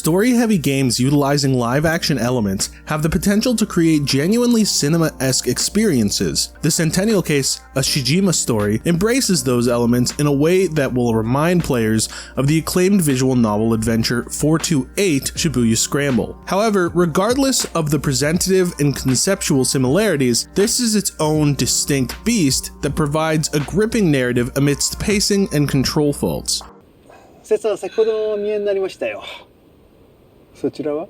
story-heavy games utilizing live-action elements have the potential to create genuinely cinema-esque experiences. The Centennial case, a Shijima story, embraces those elements in a way that will remind players of the acclaimed visual novel adventure 428 Shibuya Scramble. However, regardless of the presentative and conceptual similarities, this is its own distinct beast that provides a gripping narrative amidst pacing and control faults. 説は先ほどお見えになりましたよ。そちらは?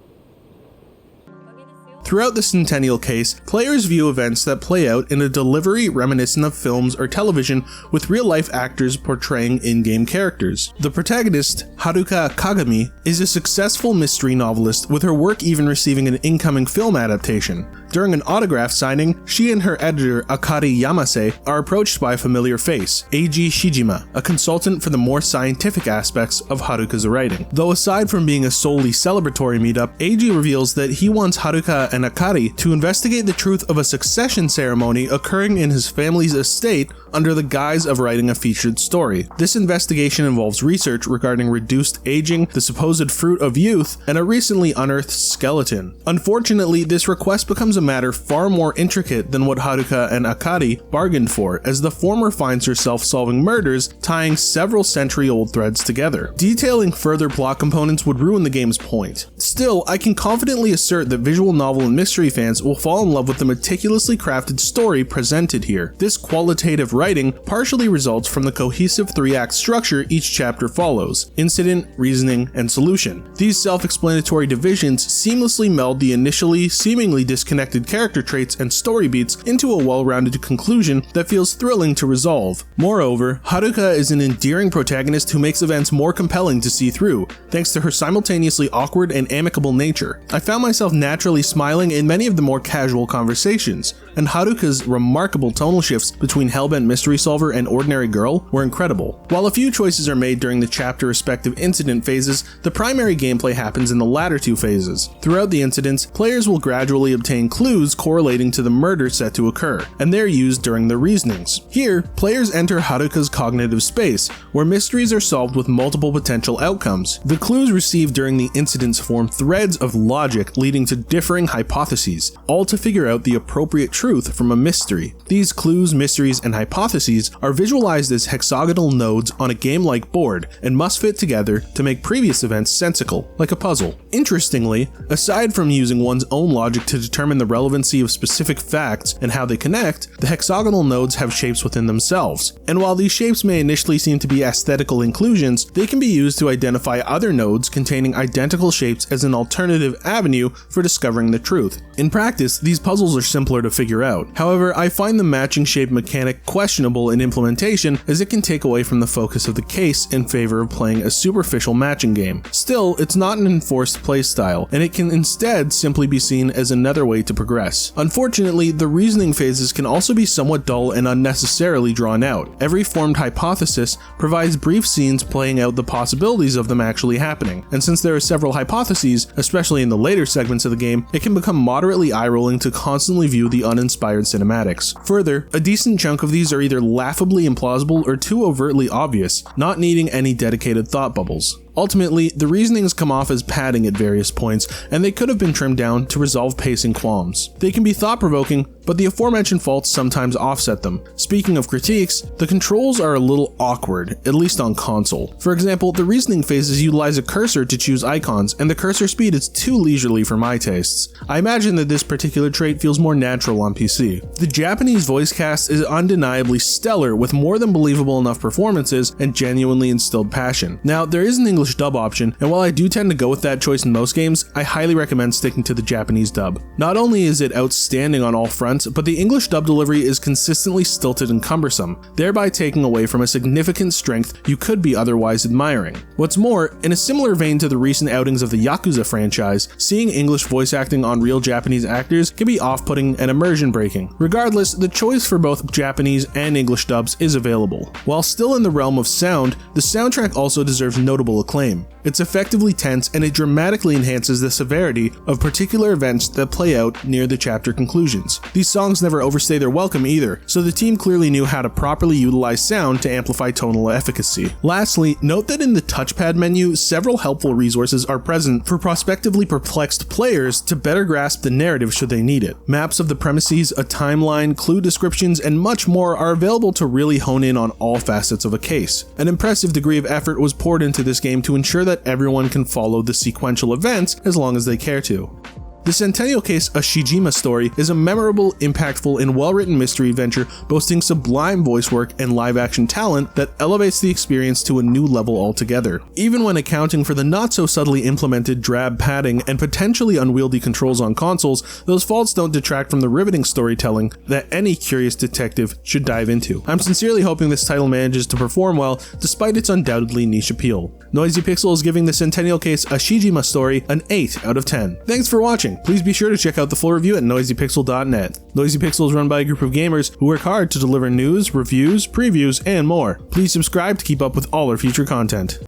Throughout the Centennial case, players view events that play out in a delivery reminiscent of films or television with real-life actors portraying in-game characters. The protagonist, Haruka Kagami, is a successful mystery novelist, with her work even receiving an incoming film adaptation. During an autograph signing, she and her editor Akari Yamase are approached by a familiar face, A.G. Shijima, a consultant for the more scientific aspects of Haruka's writing. Though aside from being a solely celebratory meetup, A.G. reveals that he wants Haruka and Akari to investigate the truth of a succession ceremony occurring in his family's estate under the guise of writing a featured story. This investigation involves research regarding reduced aging, the supposed fruit of youth, and a recently unearthed skeleton. Unfortunately, this request becomes a matter far more intricate than what Haruka and Akari bargained for, as the former finds herself solving murders tying several century-old threads together. Detailing further plot components would ruin the game's point. Still, I can confidently assert that visual novel and mystery fans will fall in love with the meticulously crafted story presented here. This qualitative writing partially results from the cohesive three-act structure each chapter follows: incident, reasoning, and solution. These self-explanatory divisions seamlessly meld the initially seemingly disconnected character traits and story beats into a well-rounded conclusion that feels thrilling to resolve. Moreover, Haruka is an endearing protagonist who makes events more compelling to see through, thanks to her simultaneously awkward and amicable nature. I found myself naturally smiling in many of the more casual conversations, and Haruka's remarkable tonal shifts between hellbent mystery solver and ordinary girl were incredible. While a few choices are made during the chapter respective incident phases, the primary gameplay happens in the latter two phases. Throughout the incidents, players will gradually obtain clues correlating to the murder set to occur, and they're used during the reasonings. Here, players enter Haruka's cognitive space, where mysteries are solved with multiple potential outcomes. The clues received during the incidents form threads of logic leading to differing hypotheses, all to figure out the appropriate truth from a mystery. These clues, mysteries, and hypotheses are visualized as hexagonal nodes on a game-like board and must fit together to make previous events sensical, like a puzzle. Interestingly, aside from using one's own logic to determine the relevancy of specific facts and how they connect, the hexagonal nodes have shapes within themselves. And while these shapes may initially seem to be aesthetical inclusions, they can be used to identify other nodes containing identical shapes as an alternative avenue for discovering the truth. In practice, these puzzles are simpler to figure out. However, I find the matching shape mechanic questionable in implementation, as it can take away from the focus of the case in favor of playing a superficial matching game. Still, it's not an enforced playstyle, and it can instead simply be seen as another way to progress. Unfortunately, the reasoning phases can also be somewhat dull and unnecessarily drawn out. Every formed hypothesis provides brief scenes playing out the possibilities of them actually happening, and since there are several hypotheses, especially in the later segments of the game, it can become moderately eye-rolling to constantly view the uninspired cinematics. Further, a decent chunk of these are either laughably implausible or too overtly obvious, not needing any dedicated thought bubbles. Ultimately, the reasonings come off as padding at various points, and they could have been trimmed down to resolve pacing qualms. They can be thought-provoking, but the aforementioned faults sometimes offset them. Speaking of critiques, the controls are a little awkward, at least on console. For example, the reasoning phases utilize a cursor to choose icons, and the cursor speed is too leisurely for my tastes. I imagine that this particular trait feels more natural on PC. The Japanese voice cast is undeniably stellar, with more than believable enough performances and genuinely instilled passion. Now, there is an English dub option, and while I do tend to go with that choice in most games, I highly recommend sticking to the Japanese dub. Not only is it outstanding on all fronts, but the English dub delivery is consistently stilted and cumbersome, thereby taking away from a significant strength you could be otherwise admiring. What's more, in a similar vein to the recent outings of the Yakuza franchise, seeing English voice acting on real Japanese actors can be off-putting and immersion-breaking. Regardless, the choice for both Japanese and English dubs is available. While still in the realm of sound, the soundtrack also deserves notable acclaim. acclaim. It's effectively tense, and it dramatically enhances the severity of particular events that play out near the chapter conclusions. These songs never overstay their welcome either, so the team clearly knew how to properly utilize sound to amplify tonal efficacy. Lastly, note that in the touchpad menu, several helpful resources are present for prospectively perplexed players to better grasp the narrative should they need it. Maps of the premises, a timeline, clue descriptions, and much more are available to really hone in on all facets of a case. An impressive degree of effort was poured into this game to ensure that everyone can follow the sequential events as long as they care to. The Centennial case, A Shijima Story, is a memorable, impactful, and well-written mystery adventure boasting sublime voice work and live-action talent that elevates the experience to a new level altogether. Even when accounting for the not-so-subtly implemented drab padding and potentially unwieldy controls on consoles, those faults don't detract from the riveting storytelling that any curious detective should dive into. I'm sincerely hoping this title manages to perform well, despite its undoubtedly niche appeal. Noisy Pixel is giving the Centennial case, A Shijima Story, an 8 out of 10. Thanks for watching. Please be sure to check out the full review at noisypixel.net. Noisy Pixel is run by a group of gamers who work hard to deliver news, reviews, previews, and more. Please subscribe to keep up with all our future content.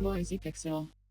Noisy Pixel.